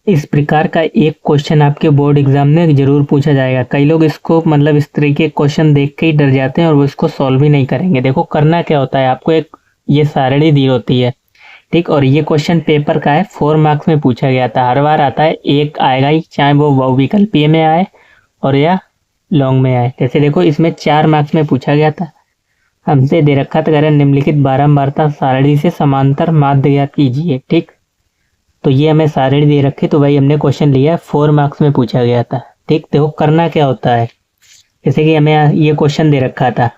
इस प्रकार का एक क्वेश्चन आपके बोर्ड एग्जाम में जरूर पूछा जाएगा। कई लोग इसको मतलब इस तरीके के क्वेश्चन देख के ही डर जाते हैं और वो इसको सॉल्व ही नहीं करेंगे। देखो करना क्या होता है, आपको एक ये सारणी दी होती है, ठीक, और ये क्वेश्चन पेपर का है, 4 मार्क्स में पूछा गया था। हर बार आता है, एक आएगा ही, चाहे वो बहुविकल्पीय में आए और या लॉन्ग में आए। जैसे देखो इसमें 4 मार्क्स में पूछा गया था, हमसे दे रखा था, करें निम्नलिखित बारंबारता सारणी से समांतर माध्य ज्ञात कीजिए, ठीक। तो ये हमें सारणी दे रखी, तो भाई हमने क्वेश्चन लिया, 4 मार्क्स में पूछा गया था, ठीक। देखो करना क्या होता है, जैसे कि हमें ये क्वेश्चन दे रखा था,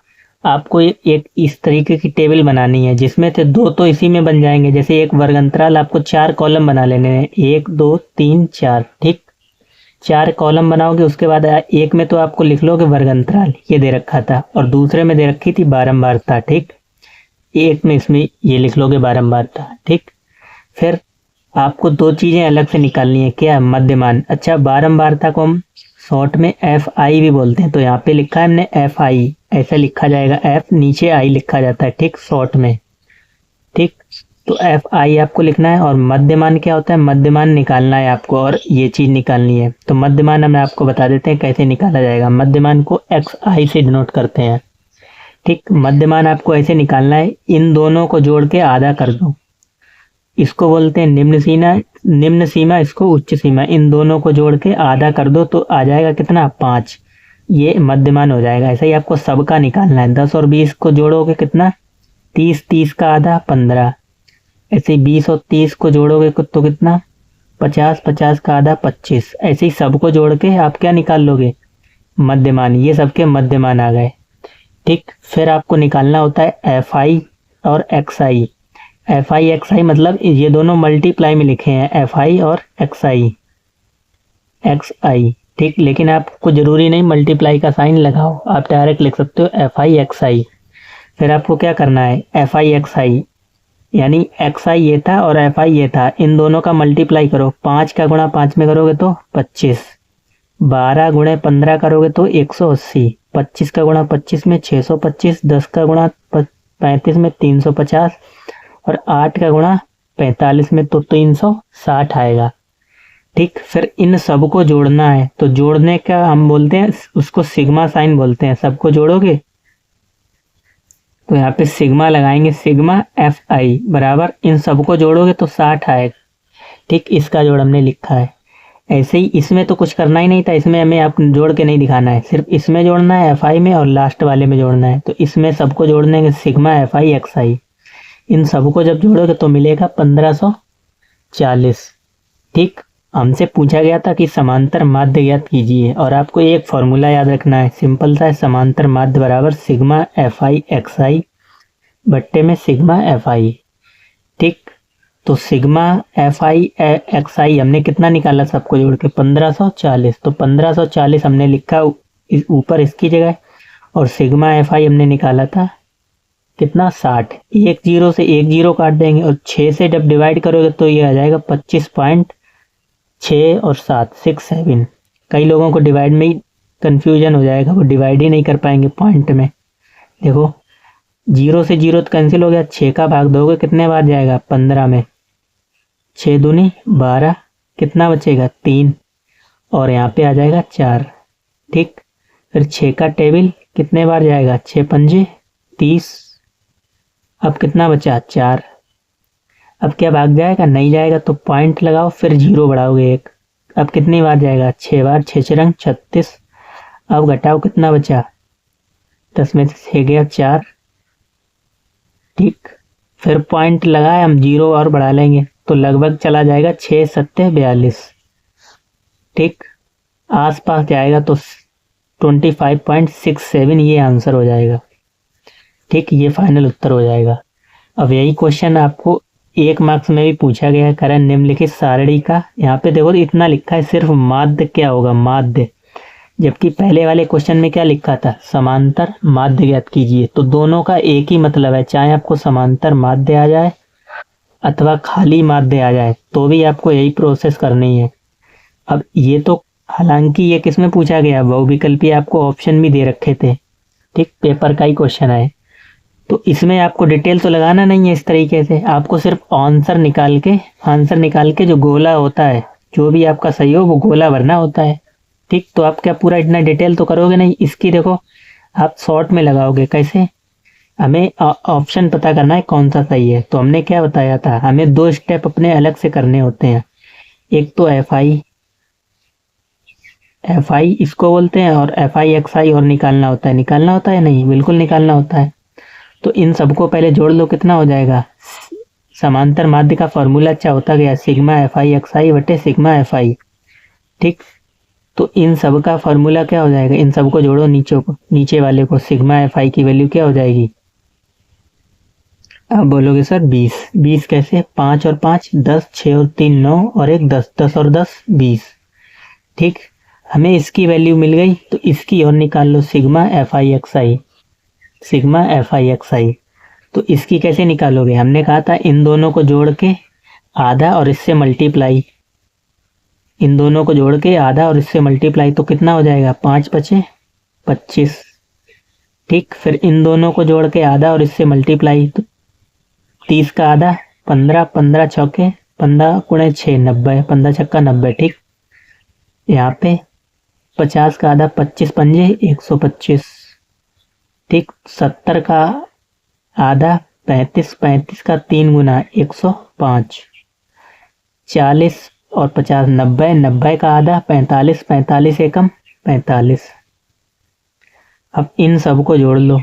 आपको एक इस तरीके की टेबल बनानी है जिसमें से 2 तो इसी में बन जाएंगे। जैसे एक वर्ग अंतराल, आपको 4 कॉलम बना लेने हैं, 1 2 3 4, ठीक। 4 कॉलम बनाओगे, उसके बाद एक में तो आपको लिख लोगे वर्ग अंतराल, ये दे रखा था, और दूसरे में दे रखी थी बारंबारता, ठीक। एक में इसमें ये लिख लोगे बारंबारता, ठीक। फिर आपको 2 चीजें अलग से निकालनी है, क्या, मध्यमान। अच्छा, बारंबारता को हम शॉर्ट में FI भी बोलते हैं, तो यहाँ पे लिखा है हमने FI, ऐसा लिखा जाएगा, F नीचे I लिखा जाता है, ठीक, शॉर्ट में, ठीक। तो FI आपको लिखना है। और मध्यमान क्या होता है, मध्यमान निकालना है आपको, और ये चीज निकालनी है। तो मध्यमान हम आपको बता देते हैं कैसे निकाला जाएगा। मध्यमान को XI से डिनोट करते हैं, ठीक। मध्यमान आपको ऐसे निकालना है, इन दोनों को जोड़ के आधा कर दो, इसको बोलते हैं निम्न सीमा, इसको उच्च सीमा, इन दोनों को जोड़ के आधा कर दो तो आ जाएगा कितना, 5। ये मध्यमान हो जाएगा। ऐसा ही आपको सबका निकालना है, 10 और 20 को जोड़ोगे कितना, 30, 30 का आधा 15। ऐसे ही 20 और 30 को जोड़ोगे तो कितना, 50, 50 का आधा 25। ऐसे ही सबको जोड़ के आप क्या निकाल लोगे, मध्यमान। ये सबके मध्यमान आ गए, ठीक। फिर आपको निकालना होता है FI और XI। FI XI मतलब ये दोनों मल्टीप्लाई में लिखे हैं, FI और XI, ठीक। लेकिन आपको जरूरी नहीं मल्टीप्लाई का साइन लगाओ, आप डायरेक्ट लिख सकते हो FI XI। फिर आपको क्या करना है, FI XI यानी XI ये था और FI ये था, इन दोनों का मल्टीप्लाई करो, 5 का गुणा 5 में करोगे तो 25, 12 गुणे 15 करोगे तो 180, 25 का गुणा 25 में 625, 10 का गुणा 35 में 350, और 8 का गुणा 45 में तो 360 आएगा, ठीक। फिर इन सबको जोड़ना है, तो जोड़ने का हम बोलते हैं उसको सिग्मा साइन बोलते हैं। सबको जोड़ोगे तो यहाँ पे सिग्मा लगाएंगे, सिग्मा FI बराबर, इन सबको जोड़ोगे तो 60 आएगा, ठीक। इसका जोड़ हमने लिखा है। ऐसे ही इसमें तो कुछ करना ही नहीं था, इसमें हमें आप जोड़ के नहीं दिखाना है, सिर्फ इसमें जोड़ना है FI में और लास्ट वाले में जोड़ना है। तो इसमें सबको जोड़ने के सिग्मा FI XI, इन सबको जब जोड़ोगे तो मिलेगा 1540, ठीक। हमसे पूछा गया था कि समांतर माध्य ज्ञात कीजिए, और आपको एक फॉर्मूला याद रखना है, सिंपल सा है, समांतर माध्य बराबर सिग्मा FI XI बट्टे में सिग्मा FI, ठीक। तो सिग्मा FI XI हमने कितना निकाला सबको जोड़ के, 1540। तो 1540 हमने लिखा ऊपर इसकी जगह, और सिग्मा FI हमने निकाला था कितना, 60। एक जीरो से एक जीरो काट देंगे, और 6 से जब डिवाइड करोगे तो ये आ जाएगा 25.6 और 7, 6-7। कई लोगों को डिवाइड में ही कंफ्यूजन हो जाएगा, वो डिवाइड ही नहीं कर पाएंगे पॉइंट में। देखो 0 से 0 तो कैंसिल हो गया, 6 का भाग दोगे कितने बार जाएगा, 15 में, 6 दूनी 12, कितना बचेगा 3, और यहाँ पे आ जाएगा 4, ठीक। फिर 6 का टेबल कितने बार जाएगा, 6 पंजे 30, अब कितना बचा 4। अब क्या भाग जाएगा, नहीं जाएगा, तो पॉइंट लगाओ, फिर 0 बढ़ाओगे 1, अब कितनी बार जाएगा, 6 बार, 6 6 36। अब घटाओ कितना बचा, 10 में से 6 गया 4, ठीक। फिर पॉइंट लगाए हम, 0 और बढ़ा लेंगे तो लगभग चला जाएगा 6 7 42, ठीक। आसपास जाएगा तो 25.67 ये आंसर हो जाएगा, ठीक। ये फाइनल उत्तर हो जाएगा। अब यही क्वेश्चन आपको 1 मार्क्स में भी पूछा गया है, करें निम्नलिखित सारणी का, यहाँ पे देखो इतना लिखा है सिर्फ माध्य क्या होगा, माध्य, जबकि पहले वाले क्वेश्चन में क्या लिखा था, समांतर माध्य ज्ञात कीजिए। तो दोनों का एक ही मतलब है, चाहे आपको समांतर माध्य आ जाए अथवा खाली माध्य आ जाए, तो भी आपको यही प्रोसेस करनी है। अब ये तो हालांकि ये किस में पूछा गया, बहुविकल्पीय, आपको ऑप्शन भी दे रखे थे, ठीक, पेपर का ही क्वेश्चन है, तो इसमें आपको डिटेल तो लगाना नहीं है। इस तरीके से आपको सिर्फ आंसर निकाल के जो गोला होता है, जो भी आपका सही हो वो गोला भरना होता है। ठीक, तो आप क्या पूरा इतना डिटेल तो करोगे नहीं, इसकी देखो आप शॉर्ट में लगाओगे। कैसे? हमें ऑप्शन पता करना है कौन सा सही है। तो हमने क्या बताया था, हमें 2 स्टेप अपने अलग से करने होते हैं। एक तो एफ आई इसको बोलते हैं, और एफ आई एक्स आई और निकालना होता है। निकालना होता है नहीं, बिल्कुल निकालना होता है। तो इन सबको पहले जोड़ लो, कितना हो जाएगा। समांतर माध्य का फॉर्मूला अच्छा होता गया, सिग्मा एफ आई एक्स आई बटे सिग्मा एफ आई। ठीक, तो इन सब का फॉर्मूला क्या हो जाएगा, इन सबको जोड़ो नीचे वाले को। सिग्मा एफ आई की वैल्यू क्या हो जाएगी, अब बोलोगे सर 20। 20 कैसे, 5 और 5 10, 6 और 3 9 और 1 10, 10 और 10 20। ठीक, हमें इसकी वैल्यू मिल गई, तो इसकी और निकाल लो, sigma F I X I. Sigma F I X I, तो इसकी कैसे निकालोगे, हमने कहा था इन दोनों को जोड़ के आधा और इससे मल्टीप्लाई। इन दोनों को जोड़ के आधा और इससे मल्टीप्लाई, तो कितना हो जाएगा, 5 पचे 25। ठीक, फिर इन दोनों को जोड़ के आधा और इससे मल्टीप्लाई, तो 30 का आधा 15, 15 चौके 15 गुणे 6 90, 15 छक्का 90। ठीक, यहाँ पे 50 का आधा 25 पंजे 125। ठीक, 70 का आधा 35, 35 का 3 गुना 105। 40 और 50 90, 90 का आधा 45, 45 एकम 45। अब इन सबको जोड़ लो,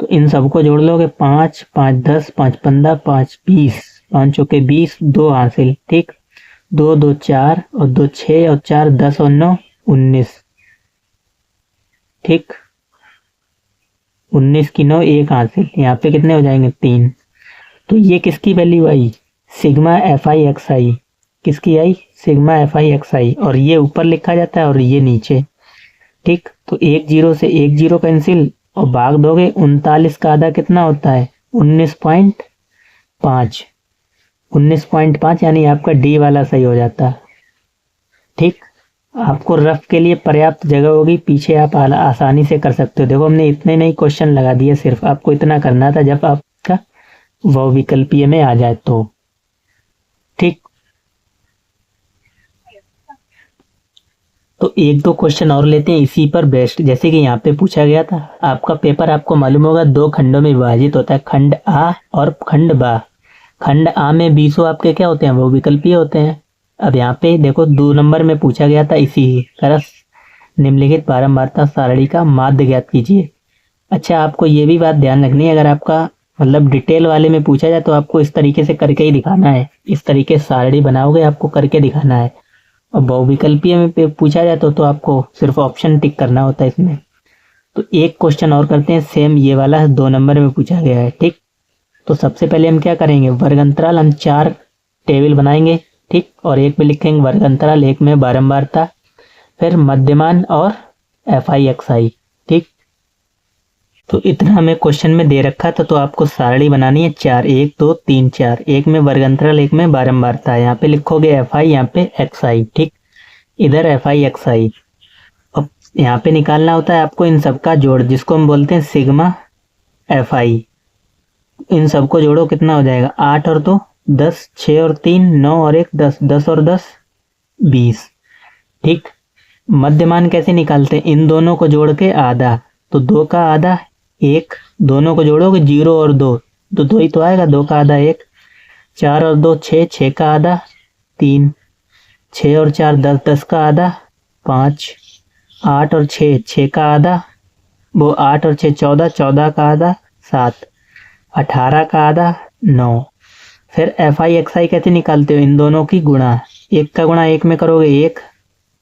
तो इन सबको जोड़ लोगे, 5 5 10, 5 15, 5 20, 5 चौके 20, 2 हासिल। ठीक, 2 2 4 और 2 6 और 4 10 और 9 19। ठीक, 19 की 9 1 हासिल, यहाँ पे कितने हो जाएंगे 3। तो ये किसकी वैल्यू आई, sigma F I X I. किसकी आई, sigma F I X I, और ये ऊपर लिखा जाता है और ये नीचे। ठीक, तो 1 0 से 1 0 कैंसिल और भाग दोगे, 39 का आधा कितना होता है 19.5। 19.5 यानी आपका डी वाला सही हो जाता। ठीक, आपको रफ के लिए पर्याप्त जगह होगी पीछे, आप आसानी से कर सकते हो। देखो हमने इतने नहीं क्वेश्चन लगा दिए, सिर्फ आपको इतना करना था जब आपका वो विकल्पीय में आ जाए तो। ठीक, तो 1 2 क्वेश्चन और लेते हैं इसी पर बेस्ड। जैसे कि यहाँ पे पूछा गया था, आपका पेपर आपको मालूम होगा 2 खंडों में विभाजित होता है, खंड आ और खंड बा। खंड आ में 20 आपके क्या होते हैं, वो विकल्पीय होते हैं। अब यहाँ पे देखो 2 नंबर में पूछा गया था इसी तरह, निम्नलिखित बारंबारता सारणी का माध्य ज्ञात कीजिए। अच्छा, आपको ये भी बात ध्यान रखनी है, अगर आपका मतलब डिटेल वाले में पूछा जाए तो आपको इस तरीके से करके ही दिखाना है। इस तरीके सारणी बनाओगे, आपको करके दिखाना है। और बहुविकल्पीय में पूछा जाए तो आपको सिर्फ ऑप्शन टिक करना होता है इसमें। तो एक क्वेश्चन और करते हैं, सेम ये वाला 2 नंबर में पूछा गया है। ठीक, तो सबसे पहले हम क्या करेंगे, वर्ग अंतराल हम 4 टेबल बनाएंगे। ठीक, और एक में लिखेंगे वर्ग अंतराल, एक में बारंबारता, फिर मध्यमान और एफ आई एक्स आई। ठीक, तो इतना हमें क्वेश्चन में दे रखा था, तो आपको सारणी बनानी है 4 1 2 3 4, एक में वर्ग अंतराल, एक में बारंबारता। यहाँ पे लिखोगे एफ आई, यहाँ पे एक्स आई। ठीक, इधर एफ आई एक्स आई। अब यहाँ पे निकालना होता है आपको इन सबका जोड़, जिसको हम बोलते हैं सिग्मा एफ आई। इन सबको जोड़ो, कितना हो जाएगा 8 और 2 10, 6 और 3 9 और 1 10, 10 और 10 20। ठीक, मध्यमान कैसे निकालते हैं, इन दोनों को जोड़ के आधा, तो 2 का आधा 1, दोनों को जोड़ोगे 0 और 2, तो 2 ही तो आएगा, 2 का आधा 1, 4 और 2 6, 6 का आधा 3, 6 और 4 10, 10 का आधा 5, 8 और 6 6 का आधा, वो 8 और 6 14, 14 का आधा 7, 18 का आधा 9। फिर एफ आई एक्स आई कैसे निकालते हो, इन दोनों की गुणा, 1 का गुणा 1 में करोगे 1,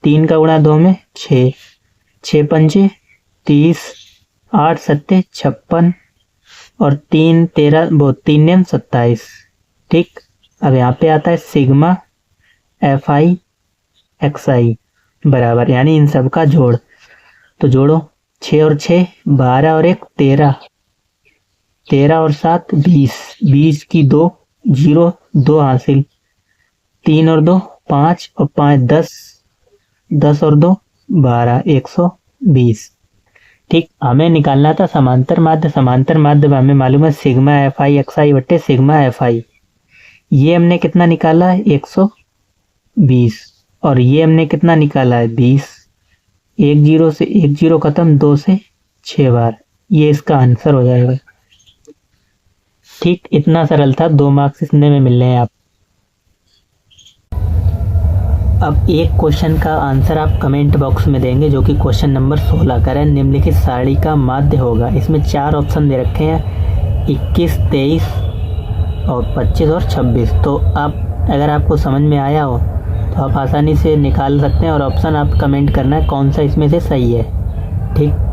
3 का गुणा 2 में 6, 6 पंजे 30, 8 सत्ते 56 और 3 13, वो 3 नेम 27। ठीक, अब यहाँ पे आता है सिग्मा एफ आई एक्स आई बराबर, यानी इन सब का जोड़। तो जोड़ो, 6 और 6 12 और 1 13, 13 और 7 20, 20 की 2 0 2 हासिल, 3 और 2 5 और 5 10, 10 और 2 12, 120। ठीक, हमें निकालना था समांतर माध्य। समांतर माध्य हमें मालूम है सिग्मा एफ आई एक्स आई बटे सिग्मा एफ आई। ये हमने कितना निकाला है 120। और ये हमने कितना निकाला है 20। एक जीरो से एक जीरो खत्म, 2 से 6 बार, ये इसका आंसर हो जाएगा। ठीक, इतना सरल था, 2 मार्क्स इतने में मिल रहे हैं आप। अब एक क्वेश्चन का आंसर आप कमेंट बॉक्स में देंगे जो कि क्वेश्चन नंबर 16 का है। निम्नलिखित सारणी का माध्य होगा। इसमें 4 ऑप्शन दे रखे हैं, 21, 23 और 25 और 26। तो आप अगर आपको समझ में आया हो तो आप आसानी से निकाल सकते हैं और ऑप्शन आप कमेंट करना है कौन सा इसमें से सही है। ठीक।